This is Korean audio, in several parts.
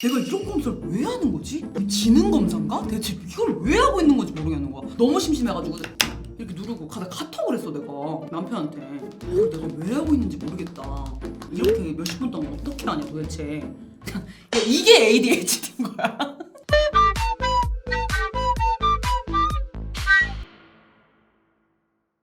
내가 이런 검사를 왜 하는 거지? 지능 검사인가? 대체 이걸 왜 하고 있는 건지 모르겠는 거야. 너무 심심해가지고 이렇게 누르고 카톡을 했어 내가 남편한테. 내가 왜 하고 있는지 모르겠다. 이렇게 몇십 분 동안 어떻게 하냐 도대체. 야, 이게 ADHD인 거야.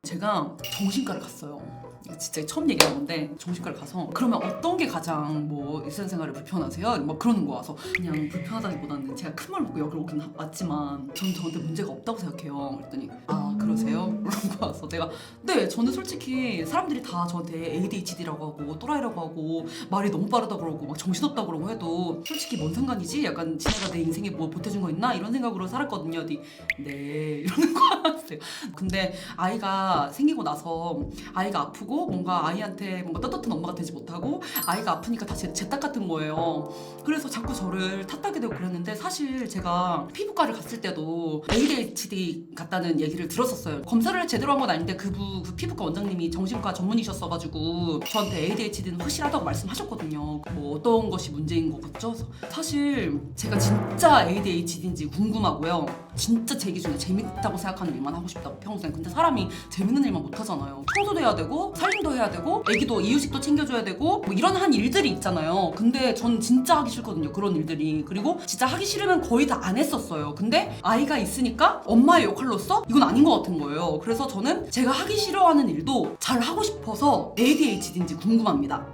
제가 정신과를 갔어요. 이거 진짜 처음 얘기한 건데 정신과를 가서 그러면 어떤 게 가장 뭐 일상생활에 불편하세요? 막 그러는 거 와서 그냥 불편하다기보다는 제가 큰 말 먹고 여기 오긴 왔지만 전 저한테 문제가 없다고 생각해요. 그랬더니 아 그러세요? 그러고 와서 내가 네 저는 솔직히 사람들이 다 저한테 ADHD라고 하고 또라이라고 하고 말이 너무 빠르다 그러고 막 정신없다 그러고 해도 솔직히 뭔 상관이지? 약간 지네가 내 인생에 뭐 보태준 거 있나? 이런 생각으로 살았거든요. 네 이러는 거였어요. 근데 아이가 생기고 나서 아이가 아프고 뭔가 아이한테 뭔가 떳떳한 엄마가 되지 못하고 아이가 아프니까 다시 제딱 같은 거예요. 그래서 자꾸 저를 탓하게 되고 그랬는데 사실 제가 피부과를 갔을 때도 ADHD 같다는 얘기를 들었었어요. 검사를 제대로 한 건 아닌데 그 피부과 원장님이 정신과 전문이셨어가지고 저한테 ADHD는 확실하다고 말씀하셨거든요. 뭐 어떤 것이 문제인 것 같죠? 사실 제가 진짜 ADHD인지 궁금하고요. 진짜 제 기준에 재밌다고 생각하는 일만 하고 싶다고 평생. 근데 사람이 재밌는 일만 못 하잖아요. 청소도 해야 되고 살림도 해야 되고 애기도 이유식도 챙겨줘야 되고 뭐 이런 한 일들이 있잖아요. 근데 전 진짜 하기 싫거든요. 그런 일들이. 그리고 진짜 하기 싫으면 거의 다 안 했었어요. 근데 아이가 있으니까 엄마의 역할로서 이건 아닌 것 같은 거예요. 그래서 저는 제가 하기 싫어하는 일도 잘 하고 싶어서 ADHD인지 궁금합니다.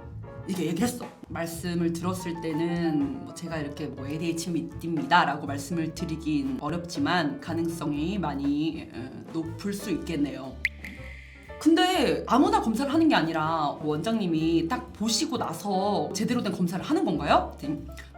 이게 얘기했어. 말씀을 들었을 때는 뭐 제가 이렇게 뭐 ADHD입니다 라고 말씀을 드리긴 어렵지만 가능성이 많이 높을 수 있겠네요. 근데 아무나 검사를 하는 게 아니라 원장님이 딱 보시고 나서 제대로 된 검사를 하는 건가요?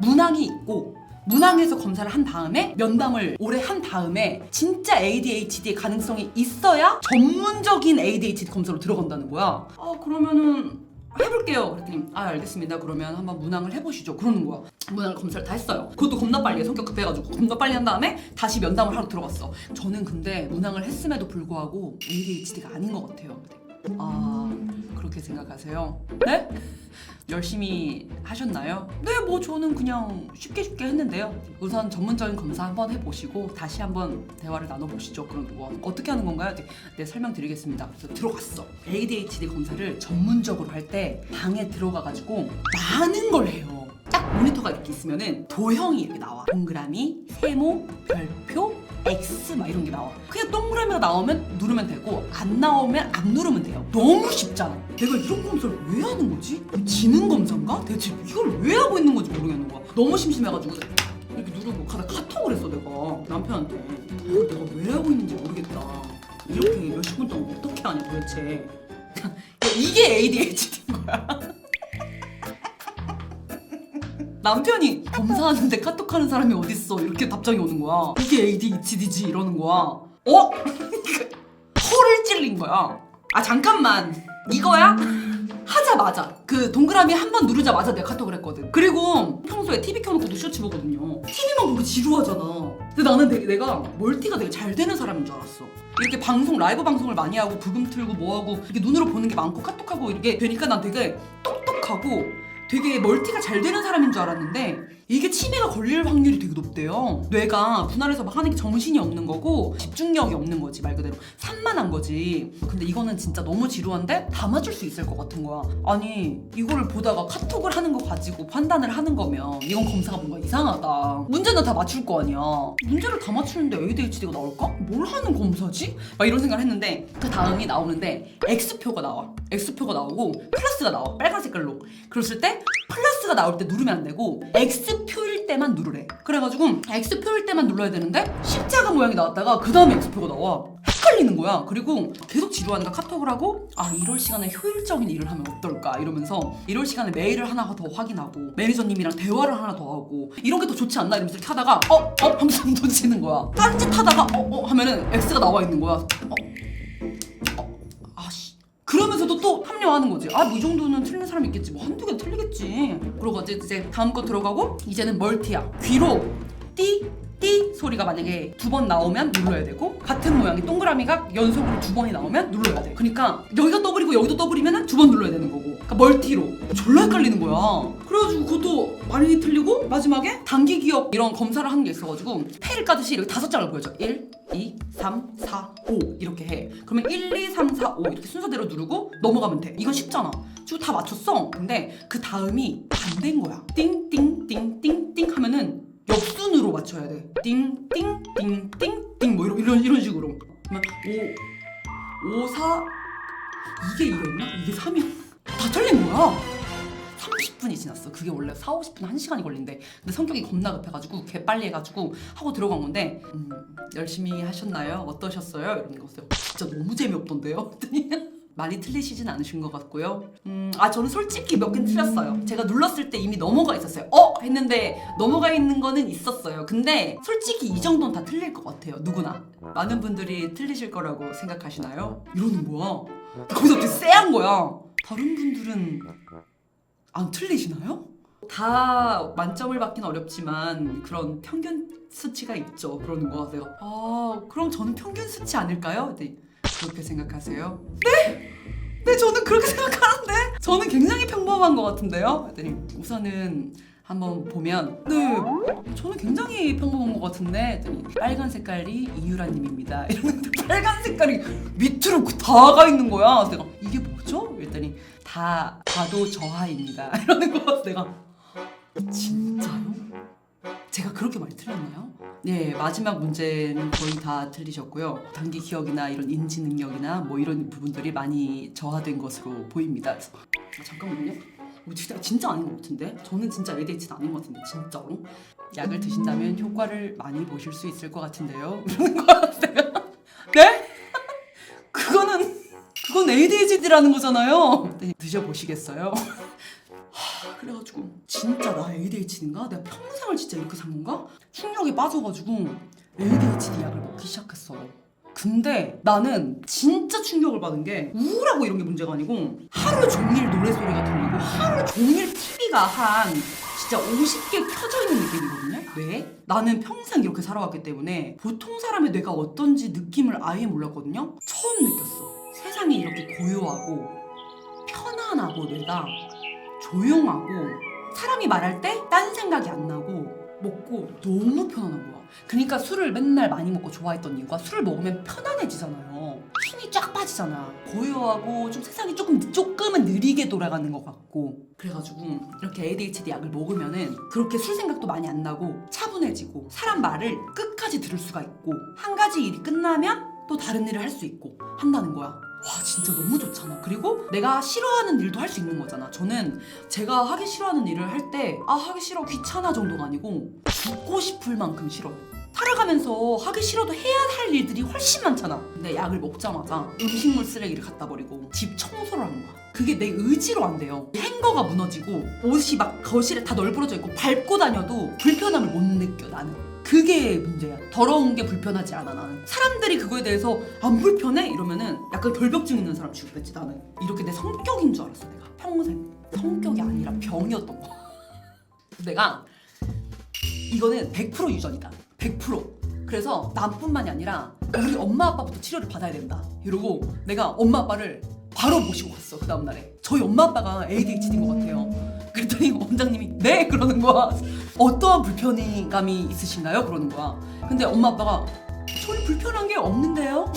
문항이 있고 문항에서 검사를 한 다음에 면담을 오래 한 다음에 진짜 ADHD의 가능성이 있어야 전문적인 ADHD 검사로 들어간다는 거야. 그러면은 해볼게요. 그랬더니 알겠습니다. 그러면 한번 문항을 해보시죠. 그러는 거야. 문항을 검사를 다 했어요. 그것도 겁나 빨리 해. 성격 급해가지고 겁나 빨리 한 다음에 다시 면담을 하러 들어갔어. 저는 근데 문항을 했음에도 불구하고 ADHD가 아닌 것 같아요. 그렇게 생각하세요? 네? 열심히 하셨나요? 네, 뭐 저는 그냥 쉽게 했는데요. 우선 전문적인 검사 한번 해보시고 다시 한번 대화를 나눠보시죠. 그런 거 어떻게 하는 건가요? 네, 설명드리겠습니다. 그래서 들어갔어. ADHD 검사를 전문적으로 할 때 방에 들어가가지고 많은 걸 해요. 딱 모니터가 이렇게 있으면은 도형이 이렇게 나와. 동그라미, 세모, 별표, X 막 이런 게 나와. 그냥 동그라미가 나오면 누르면 되고 안 나오면 안 누르면 돼요. 너무 쉽잖아. 내가 이런 검사를 왜 하는 거지? 지능 검사인가? 대체 이걸 왜 하고 있는 건지 모르겠는 거야. 너무 심심해가지고 이렇게 누르고 카톡을 했어 내가 남편한테. 내가 왜 하고 있는지 모르겠다. 이렇게 몇십 분 동안 어떻게 하냐 도대체. 야, 이게 ADHD인 거야. 남편이 검사하는데 카톡하는 사람이 어딨어 이렇게 답장이 오는 거야. 이게 ADHD지 이러는 거야. 코를 찔린 거야. 잠깐만 이거야? 하자마자 그 동그라미 한 번 누르자마자 내가 카톡을 했거든. 그리고 평소에 TV 켜놓고도 쇼츠 보거든요. TV만 보고 지루하잖아. 근데 나는 내가 멀티가 되게 잘 되는 사람인 줄 알았어. 이렇게 라이브 방송을 많이 하고 부금 틀고 뭐하고 이렇게 눈으로 보는 게 많고 카톡하고 이렇게 되니까 난 되게 똑똑하고 되게 멀티가 잘 되는 사람인 줄 알았는데 이게 치매가 걸릴 확률이 되게 높대요. 뇌가 분할해서 막 하는 게 정신이 없는 거고 집중력이 없는 거지. 말 그대로 산만한 거지. 근데 이거는 진짜 너무 지루한데 다 맞출 수 있을 것 같은 거야. 아니 이거를 보다가 카톡을 하는 거 가지고 판단을 하는 거면 이건 검사가 뭔가 이상하다. 문제는 다 맞출 거 아니야. 문제를 다 맞추는데 ADHD가 나올까? 뭘 하는 검사지? 막 이런 생각을 했는데 그 다음이 나오는데 X표가 나와. X표가 나오고 플러스가 나와. 빨간 색깔로. 그랬을 때 플러스가 나올 때 누르면 안 되고 X표일 때만 누르래. 그래가지고 X표일 때만 눌러야 되는데 십자가 모양이 나왔다가 그 다음에 X표가 나와. 헷갈리는 거야. 그리고 계속 지루하니까 카톡을 하고 이럴 시간에 효율적인 일을 하면 어떨까 이러면서 이럴 시간에 메일을 하나 더 확인하고 매니저님이랑 대화를 하나 더 하고 이런 게 더 좋지 않나 이러면서 이렇게 하다가 하면서 눈 치는 거야. 딴짓 하다가 하면은 X가 나와 있는 거야. 그러면서도 또 합리화하는 거지. 뭐 이 정도는 틀린 사람이 있겠지. 뭐 한두 개 틀리겠지. 그러고 이제 다음 거 들어가고 이제는 멀티야. 귀로 띠 띠 소리가 만약에 2번 나오면 눌러야 되고 같은 모양의 동그라미가 연속으로 2번이 나오면 눌러야 돼. 그러니까 여기가 더블이고 여기도 더블이면 2번 눌러야 되는 거고. 그러니까 멀티로 졸라 헷갈리는 거야. 그래가지고 그것도 많이 틀리고 마지막에 단기 기억 이런 검사를 하는 게 있어가지고 패를 까듯이 이렇게 5장을 보여줘. 1, 2, 3, 4, 5 이렇게 해. 그러면 1, 2, 3, 4, 5 이렇게 순서대로 누르고 넘어가면 돼. 이건 쉽잖아. 지금 다 맞췄어. 근데 그 다음이 안 된 거야. 띵띵띵띵띵 하면은 역순으로 맞춰야 돼. 띵띵띵띵띵 뭐 이런 식으로. 그러면 5, 4 이게 2였나? 이게 3이야. 다 틀린 거야. 30분이 지났어. 그게 원래 40, 50분 1시간이 걸린대. 근데 성격이 겁나 급해가지고 개빨리 해가지고 하고 들어간 건데 열심히 하셨나요? 어떠셨어요? 이런 거 없어요. 진짜 너무 재미없던데요? 많이 틀리시진 않으신 것 같고요. 저는 솔직히 몇 개 틀렸어요. 제가 눌렀을 때 이미 넘어가 있었어요. 했는데 넘어가 있는 거는 있었어요. 근데 솔직히 이 정도는 다 틀릴 것 같아요. 누구나. 많은 분들이 틀리실 거라고 생각하시나요? 이러는 거야. 거기서 되게 쎄한 거야. 다른 분들은 안 틀리시나요? 다 만점을 받기는 어렵지만 그런 평균 수치가 있죠. 그러는 거 같아요. 그럼 저는 평균 수치 아닐까요? 네. 그렇게 생각하세요? 네, 저는 그렇게 생각하는데 저는 굉장히 평범한 것 같은데요? 우선은 한번 보면 저는 굉장히 평범한 것 같은데 빨간 색깔이 이유라님입니다. 이러는데 빨간 색깔이 밑으로 다 가 있는 거야. 그래서 내가 이게 뭐죠? 이랬더니 다 과도 저하입니다. 이러는 거 같아. 내가 진짜요? 제가 그렇게 많이 틀렸나요? 네, 마지막 문제는 거의 다 틀리셨고요. 단기 기억이나 이런 인지 능력이나 뭐 이런 부분들이 많이 저하된 것으로 보입니다. 그래서 잠깐만요. 진짜 아닌 것 같은데? 저는 진짜 ADHD는 아닌 것 같은데 진짜로? 약을 드신다면 효과를 많이 보실 수 있을 것 같은데요? 이러는 거 같아요. 네? 그건 ADHD라는 거잖아요. 네, 드셔보시겠어요? 그래가지고 진짜 나 ADHD인가? 내가 평생을 진짜 이렇게 산 건가? 충격에 빠져가지고 ADHD 약을 먹기 시작했어. 근데 나는 진짜 충격을 받은 게 우울하고 이런 게 문제가 아니고 하루 종일 노래소리가 들리고 하루 종일 TV가 한 진짜 50개 켜져 있는 느낌이거든요. 왜? 나는 평생 이렇게 살아왔기 때문에 보통 사람의 뇌가 어떤지 느낌을 아예 몰랐거든요. 처음 느꼈어. 세상이 이렇게 고요하고 편안하고 뇌가 조용하고 사람이 말할 때 딴 생각이 안 나고 먹고 너무 편안한 거야. 그러니까 술을 맨날 많이 먹고 좋아했던 이유가 술을 먹으면 편안해지잖아요. 힘이 쫙 빠지잖아. 고요하고 좀 세상이 조금은 느리게 돌아가는 것 같고. 그래가지고 이렇게 ADHD 약을 먹으면은 그렇게 술 생각도 많이 안 나고 차분해지고 사람 말을 끝까지 들을 수가 있고 한 가지 일이 끝나면 또 다른 일을 할 수 있고 한다는 거야. 와, 진짜 너무 좋잖아. 그리고 내가 싫어하는 일도 할 수 있는 거잖아. 저는 제가 하기 싫어하는 일을 할 때 하기 싫어, 귀찮아 정도가 아니고 죽고 싶을 만큼 싫어요. 살아가면서 하기 싫어도 해야 할 일들이 훨씬 많잖아. 근데 약을 먹자마자 음식물 쓰레기를 갖다 버리고 집 청소를 하는 거야. 그게 내 의지로 안 돼요. 행거가 무너지고 옷이 막 거실에 다 널브러져 있고 밟고 다녀도 불편함을 못 느껴. 나는 그게 문제야. 더러운 게 불편하지 않아. 나는 사람들이 그거에 대해서 안 불편해? 이러면은 약간 결벽증 있는 사람 취급했지. 나는 이렇게 내 성격인 줄 알았어. 내가 평생 성격이 아니라 병이었던 거야. 내가 이거는 100% 유전이다. 100%. 그래서 나뿐만이 아니라 우리 엄마 아빠부터 치료를 받아야 된다 이러고 내가 엄마 아빠를 바로 모시고 갔어. 그 다음날에 저희 엄마 아빠가 ADHD인 것 같아요. 그랬더니 원장님이 네? 그러는 거야. 어떠한 불편감이 있으신가요? 그러는 거야. 근데 엄마 아빠가 저는 불편한 게 없는데요?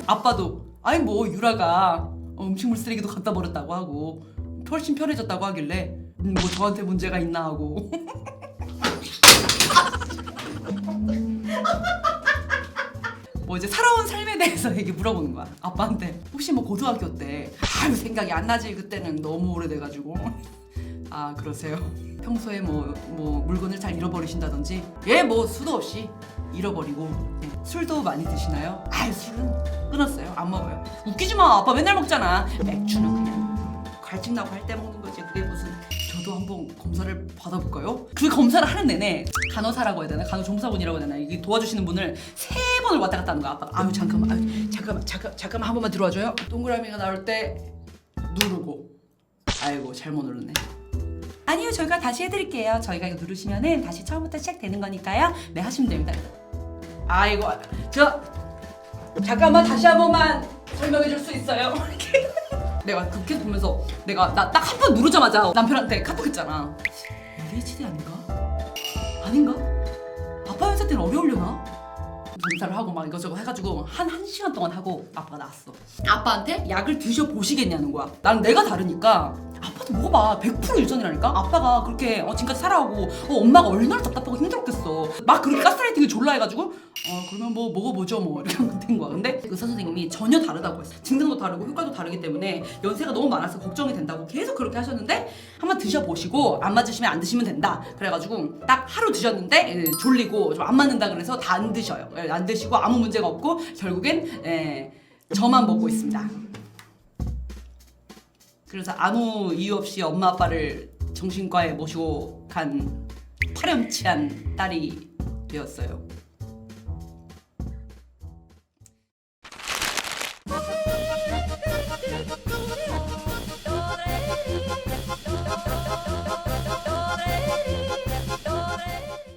아빠도 아니 뭐 유라가 음식물 쓰레기도 갖다 버렸다고 하고 훨씬 편해졌다고 하길래 뭐 저한테 문제가 있나 하고 뭐 이제 살아온 삶에 대해서 얘기 물어보는 거야. 아빠한테 혹시 뭐 고등학교 때 생각이 안 나지. 그때는 너무 오래돼가지고. 아 그러세요? 평소에 뭐 물건을 잘 잃어버리신다든지 뭐 수도 없이 잃어버리고. 술도 많이 드시나요? 술은 끊었어요. 안 먹어요. 웃기지 마. 아빠 맨날 먹잖아. 맥주는 그냥 갈증나고 할 때 먹는 거지. 그게 무슨. 저도 한번 검사를 받아볼까요? 그 검사를 하는 내내 간호사라고 해야 되나? 간호종사분이라고 해야 되나? 이게 도와주시는 분을 3번을 왔다 갔다 하는 거야. 아빠가 잠깐만 한 번만 들어와줘요. 동그라미가 나올 때 누르고 아이고 잘못 눌렀네. 아니요, 저희가 다시 해드릴게요. 저희가 이거 누르시면은 다시 처음부터 시작되는 거니까요. 네, 하시면 됩니다. 아이고, 잠깐만 다시 한 번만 설명해 줄 수 있어요? 이렇게. 내가 그렇게 보면서 내가 나 딱 한 번 누르자마자 남편한테 카톡했잖아. ADHD 아닌가? 아빠 연세 때는 어려우려나? 검사를 하고 막 이거저거 해가지고 한 1시간 동안 하고 아빠가 나왔어. 아빠한테 약을 드셔보시겠냐는 거야. 나는 내가 다르니까 아빠도 먹어봐. 100% 유전이라니까? 아빠가 그렇게 지금까지 살아오고 엄마가 얼마나 답답하고 힘들었겠어. 막 그렇게 가스라이팅을 졸라 해가지고 그러면 뭐 먹어보죠 뭐 이렇게 된 거야. 근데 의사 선생님이 전혀 다르다고 했어. 증상도 다르고 효과도 다르기 때문에 연세가 너무 많아서 걱정이 된다고 계속 그렇게 하셨는데 한번 드셔보시고 안 맞으시면 안 드시면 된다. 그래가지고 딱 하루 드셨는데 졸리고 좀 안 맞는다 그래서 다 안 드셔요. 안 드시고 아무 문제가 없고 결국엔 저만 먹고 있습니다. 그래서 아무 이유 없이 엄마 아빠를 정신과에 모시고 간 파렴치한 딸이 되었어요.